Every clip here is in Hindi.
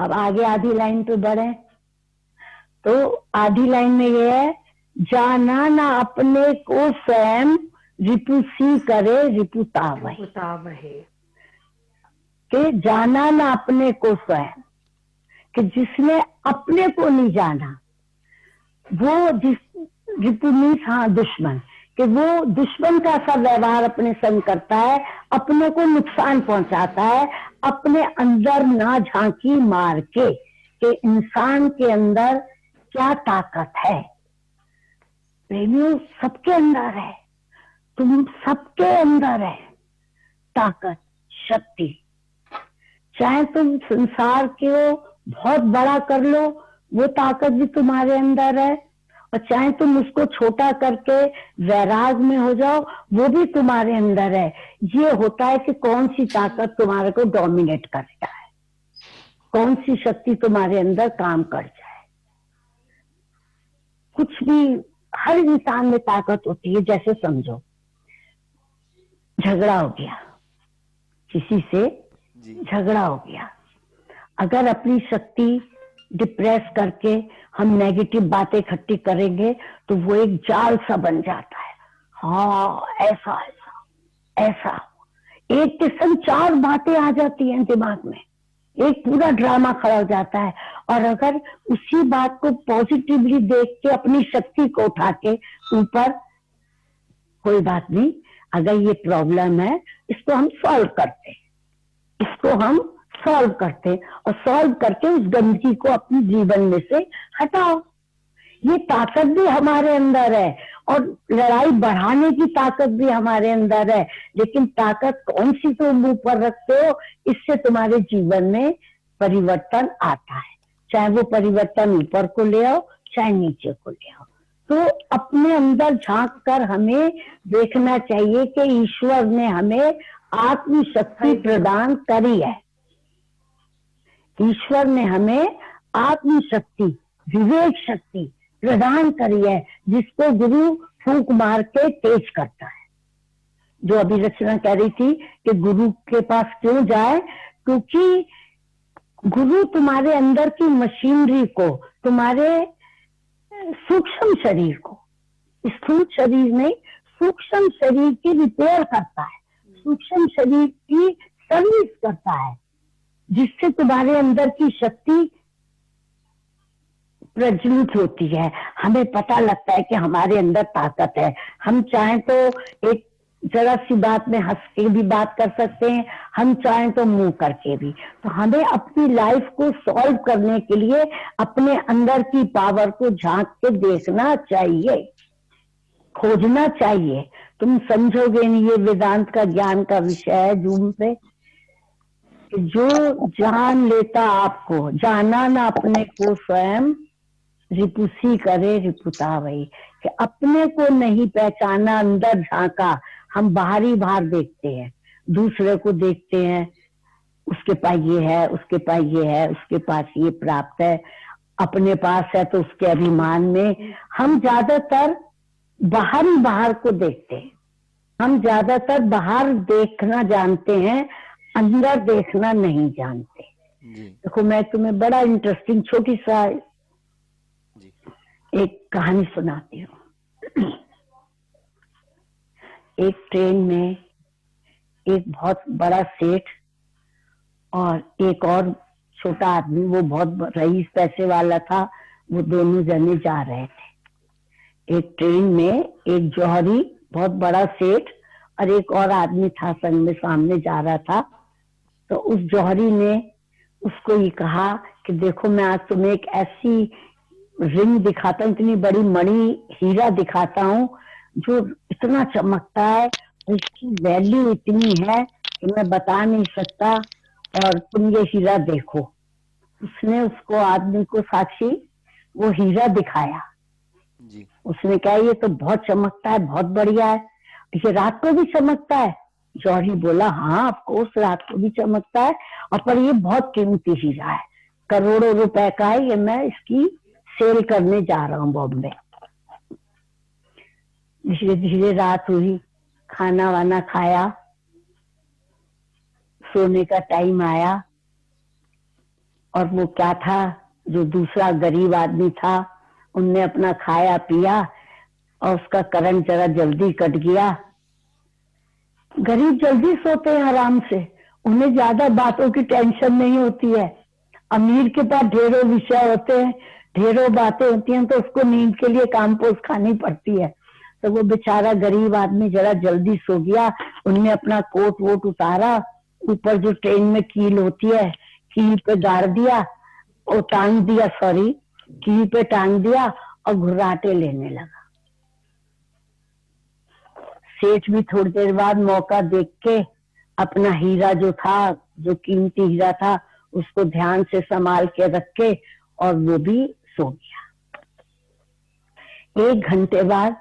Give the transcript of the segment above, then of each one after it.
अब आगे आधी लाइन पे बढ़े तो आधी लाइन में ये है, जाना ना अपने को स्वयं रिपु सी करे रिपुता वही। कि जाना ना अपने को स्वयं, कि जिसने अपने को नहीं जाना वो जिस रिपु मीन्स हाँ दुश्मन, कि वो दुश्मन का सा व्यवहार अपने संग करता है, अपने को नुकसान पहुंचाता है, अपने अंदर ना झांकी मार के कि इंसान के अंदर क्या ताकत है। प्रेमियों सबके अंदर है, तुम सबके अंदर है ताकत शक्ति। चाहे तुम संसार को बहुत बड़ा कर लो वो ताकत भी तुम्हारे अंदर है, और चाहे तुम उसको छोटा करके वैराग में हो जाओ वो भी तुम्हारे अंदर है। ये होता है कि कौन सी ताकत तुम्हारे को डोमिनेट कर जाए, कौन सी शक्ति तुम्हारे अंदर काम कर जाए। कुछ भी हर इंसान में ताकत होती है। जैसे समझो झगड़ा हो गया, किसी से झगड़ा हो गया, अगर अपनी शक्ति डिप्रेस करके हम नेगेटिव बातें इकट्ठी करेंगे तो वो एक जाल सा बन जाता है। हाँ ऐसा ऐसा ऐसा, एक के संग चार बातें आ जाती हैं दिमाग में, एक पूरा ड्रामा खड़ा हो जाता है। और अगर उसी बात को पॉजिटिवली देख के अपनी शक्ति को उठा के ऊपर, कोई बात नहीं, अगर ये प्रॉब्लम है इसको हम सॉल्व करते हैं, इसको हम सॉल्व करते और सॉल्व करके उस गंदगी को अपने जीवन में से हटाओ। ये ताकत भी हमारे अंदर है और लड़ाई बढ़ाने की ताकत भी हमारे अंदर है। लेकिन ताकत कौन सी तुम ऊपर रखते हो, इससे तुम्हारे जीवन में परिवर्तन आता है। चाहे वो परिवर्तन ऊपर को ले आओ चाहे नीचे को ले आओ। तो अपने अंदर झांक कर हमें देखना चाहिए कि ईश्वर ने हमें आत्मशक्ति प्रदान करी है। ईश्वर ने हमें आत्मशक्ति विवेक शक्ति प्रदान करी है, जिसको गुरु फूंक मार के तेज करता है। जो अभी रचना कह रही थी कि गुरु के पास क्यों जाए, क्योंकि गुरु तुम्हारे अंदर की मशीनरी को, तुम्हारे सूक्ष्म शरीर को, स्थूल शरीर नहीं सूक्ष्म शरीर की रिपेयर करता है, सूक्ष्म शरीर की सर्विस करता है, जिससे तुम्हारे अंदर की शक्ति प्रज्वलित होती है। हमें पता लगता है कि हमारे अंदर ताकत है। हम चाहें तो एक जरा सी बात में हंस के भी बात कर सकते हैं, हम चाहें तो मुंह करके भी। तो हमें अपनी लाइफ को सॉल्व करने के लिए अपने अंदर की पावर को झांक के देखना चाहिए, खोजना चाहिए। तुम समझोगे नहीं, ये वेदांत का ज्ञान का विषय है जूम पे। जो जान लेता आपको, जाना ना अपने को स्वयं रिपुसी करे रिपुता वही। कि अपने को नहीं पहचाना, अंदर झांका। हम बाहरी बाहर देखते हैं, दूसरे को देखते हैं, उसके पास ये है, उसके पास ये है, उसके पास ये प्राप्त है, अपने पास है तो उसके अभिमान में हम ज्यादातर बाहरी बाहर को देखते हैं। हम ज्यादातर बाहर देखना जानते हैं, अंदर देखना नहीं जानते। देखो मैं तुम्हें बड़ा इंटरेस्टिंग छोटी सा एक कहानी सुनाती हूँ। एक ट्रेन में एक बहुत बड़ा सेठ और एक और छोटा आदमी, वो बहुत रईस पैसे वाला था, वो दोनों जने जा रहे थे। एक ट्रेन में एक जौहरी बहुत बड़ा सेठ और एक और आदमी था संग में, सामने जा रहा था। तो उस जौहरी ने उसको ये कहा कि देखो मैं आज तुम्हें एक ऐसी रिंग दिखाता हूँ, इतनी बड़ी मणि हीरा दिखाता हूँ जो इतना चमकता है, इसकी वैल्यू इतनी है कि मैं बता नहीं सकता, और तुम ये हीरा देखो। उसने उसको आदमी को साक्षी वो हीरा दिखाया जी। उसने कहा ये तो बहुत चमकता है, बहुत बढ़िया है, ये रात को भी चमकता है। जौहरी बोला हाँ ऑफ कोर्स रात को भी चमकता है, और पर ये बहुत कीमती हीरा है, करोड़ों रुपए का है, ये मैं इसकी सेल करने जा रहा हूँ बॉम्बे। धीरे धीरे रात हुई, खाना वाना खाया, सोने का टाइम आया, और वो क्या था, जो दूसरा गरीब आदमी था, उनने अपना खाया पिया और उसका करंट जरा जल्दी कट गया। गरीब जल्दी सोते हैं आराम से, उन्हें ज्यादा बातों की टेंशन नहीं होती है। अमीर के पास ढेरों विषय होते हैं, ढेरों बातें होती हैं, तो उसको नींद के लिए कामपोस खानी पड़ती है। तो वो बेचारा गरीब आदमी जरा जल्दी सो गया। उनने अपना कोट वोट उतारा, ऊपर जो ट्रेन में कील होती है, कील पे गाड़ दिया और टांग दिया, सॉरी, कील पे टांग दिया और घुर्राटे लेने लगा। सेठ भी थोड़ी देर बाद मौका देख के अपना हीरा जो था, जो कीमती हीरा था, उसको ध्यान से संभाल के रख के और वो भी सो गया। 1 घंटे बाद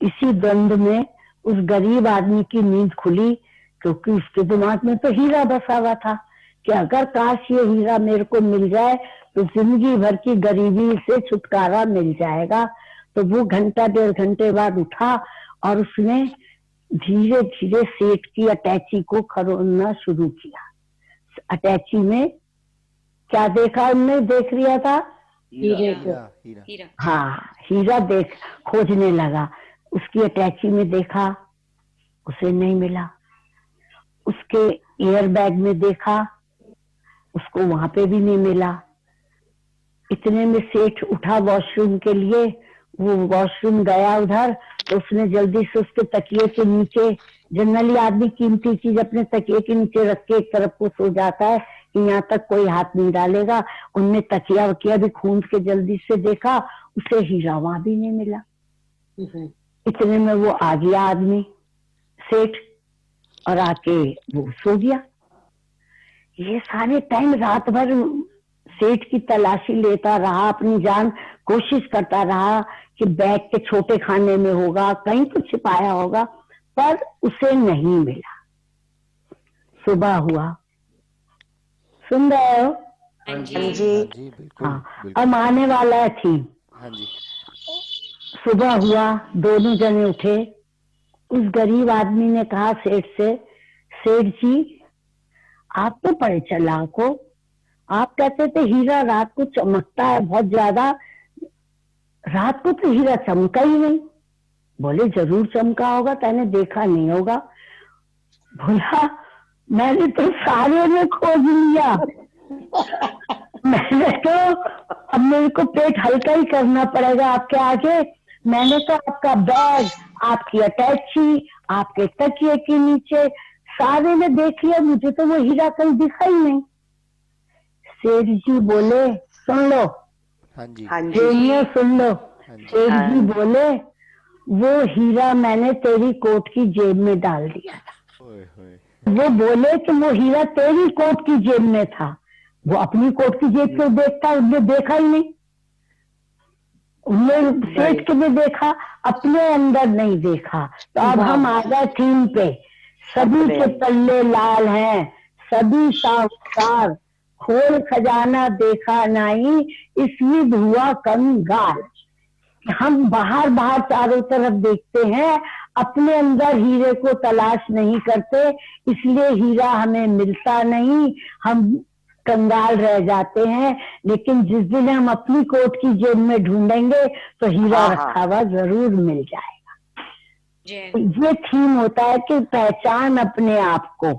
इसी द्वंद में उस गरीब आदमी की नींद खुली, क्योंकि उसके दिमाग में तो हीरा बसा हुआ था कि अगर काश ये हीरा मेरे को मिल जाए तो जिंदगी भर की गरीबी से छुटकारा मिल जाएगा। तो वो घंटा 1.5 घंटे बाद उठा और उसने धीरे धीरे सेठ की अटैची को खरोदना शुरू किया। अटैची में क्या देखा, उनने देख लिया था, हीरे को। हीरा। हाँ, हीरा देख खोजने लगा। उसकी अटैची में देखा, उसे नहीं मिला। उसके एयर बैग में देखा, उसको वहां पे भी नहीं मिला। इतने में सेठ उठा वॉशरूम के लिए, वो वॉशरूम गया उधर, तो उसने जल्दी से उसके तकिए के नीचे, जनरली आदमी कीमती चीज अपने तकिए के नीचे रख के एक तरफ को सो जाता है कि यहाँ तक कोई हाथ नहीं डालेगा। उनने तकिया वकिया भी खूंद के जल्दी से देखा, उसे हीरा वहां भी नहीं मिला। इतने में वो आ गया आदमी सेठ, और आके वो सो गया। ये सारे टाइम रात भर सेठ की तलाशी लेता रहा, अपनी जान कोशिश करता रहा कि बैग के छोटे खाने में होगा, कहीं तो छिपाया होगा, पर उसे नहीं मिला। सुबह हुआ, सुन रहे हो? हाँ जी। हाँ जी, बिल्कुल हाँ, बिल्कुल। अब आने वाला है थी। हाँ जी। सुबह हुआ, दोनों जने उठे। उस गरीब आदमी ने कहा सेठ से, सेठ जी आप तो बड़े चालाक हो, आप कहते थे हीरा रात को चमकता है बहुत ज्यादा, रात को तो हीरा चमका ही नहीं। बोले जरूर चमका होगा, तैने देखा नहीं होगा। बोला मैंने तो सारे में खोज लिया, मैंने तो, अब मेरे को पेट हल्का ही करना पड़ेगा आपके आगे। मैंने तो आपका बैग, आपकी अटैची, आपके तकिए के नीचे सारे में देख लिया, मुझे तो वो हीरा कहीं दिखा ही नहीं। सेठ जी बोले सुन लो, हाँ जी। प्रेमियों सुन लो। हाँ जी। सेठ जी बोले वो हीरा मैंने तेरी कोट की जेब में डाल दिया था। ओए होए। वो बोले कि वो हीरा तेरी कोट की जेब में था। वो अपनी कोट की जेब क्यों देखता, उसने देखा ही नहीं। उन्हें सेठ के में देखा, अपने अंदर नहीं देखा। तो अब हम आ गए थीम पे, सभी के पल्ले लाल हैं, सभी साहूकार, खोल खजाना देखा नहीं, इसलिए हुआ कंगाल। हम बाहर बाहर चारों तरफ देखते हैं, अपने अंदर हीरे को तलाश नहीं करते, इसलिए हीरा हमें मिलता नहीं, हम कंगाल रह जाते हैं। लेकिन जिस दिन हम अपनी कोट की जेब में ढूंढेंगे तो हीरा रखा हुआ जरूर मिल जाएगा। ये थीम होता है कि पहचान अपने आप को,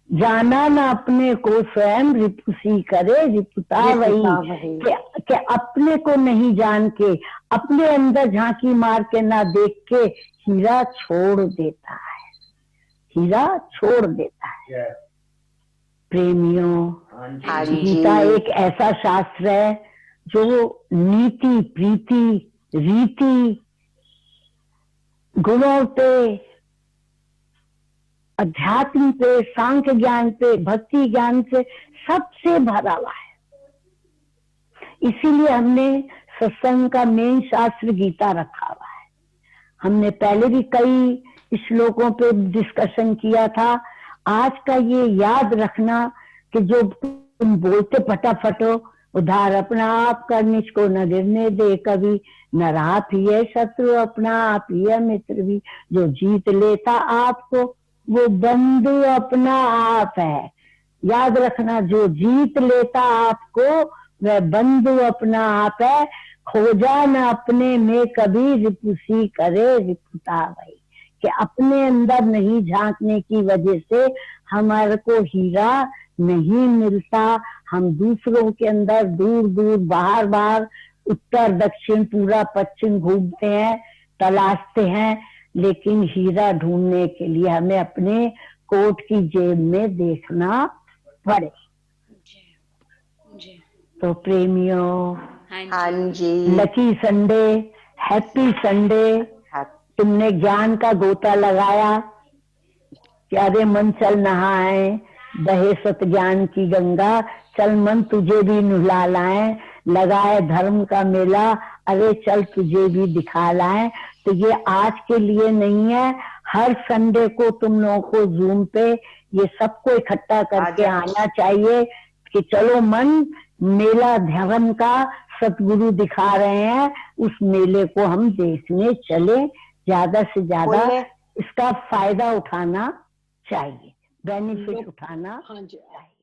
जाना ना अपने को स्वयं, रिपुसी करे रिपुता वही। कि अपने को नहीं जान के, अपने अंदर झांकी मार के ना देख के हीरा छोड़ देता है, हीरा छोड़ देता है। प्रेमियों, गीता एक ऐसा शास्त्र है जो नीति, प्रीति, रीति, गुणों पे, अध्यात्म पे, सांख्य ज्ञान पे, भक्ति ज्ञान से सबसे भरा हुआ है। इसीलिए हमने सत्संग का मेन शास्त्र गीता रखा हुआ है। हमने पहले भी कई श्लोकों पे डिस्कशन किया था। आज का ये याद रखना कि जो तुम बोलते फटाफट हो, उधार अपना आप कर, निजको न गिरने दे कभी, न आप ही है शत्रु अपना, आप ही है मित्र भी, जो जीत लेता आपको वो बंधु अपना आप है। याद रखना, जो जीत लेता आपको वह बंधु अपना आप है, खोजा न अपने में कभी रिपुसी करे रिपुता भाई। कि अपने अंदर नहीं झांकने की वजह से हमारे को हीरा नहीं मिलता। हम दूसरों के अंदर दूर दूर बाहर बाहर उत्तर दक्षिण पूरा पश्चिम घूमते हैं, तलाशते हैं, लेकिन हीरा ढूंढने के लिए हमें अपने कोट की जेब में देखना पड़े। जी। तो प्रेमियों, हाँ जी, लकी संडे, हैप्पी संडे। तुमने ज्ञान का गोता लगाया कि अरे मन चल नहाए, बहे सत ज्ञान की गंगा, चल मन तुझे भी नहला लाए, लगाए धर्म का मेला, अरे चल तुझे भी दिखा लाए। तो ये आज के लिए नहीं है, हर संडे को तुम लोगों को जूम पे ये सबको इकट्ठा करके आना चाहिए कि चलो मन, मेला धर्म का सतगुरु दिखा रहे हैं, उस मेले को हम देखने चले। ज्यादा से ज्यादा इसका फायदा उठाना चाहिए, बेनिफिट उठाना चाहिए।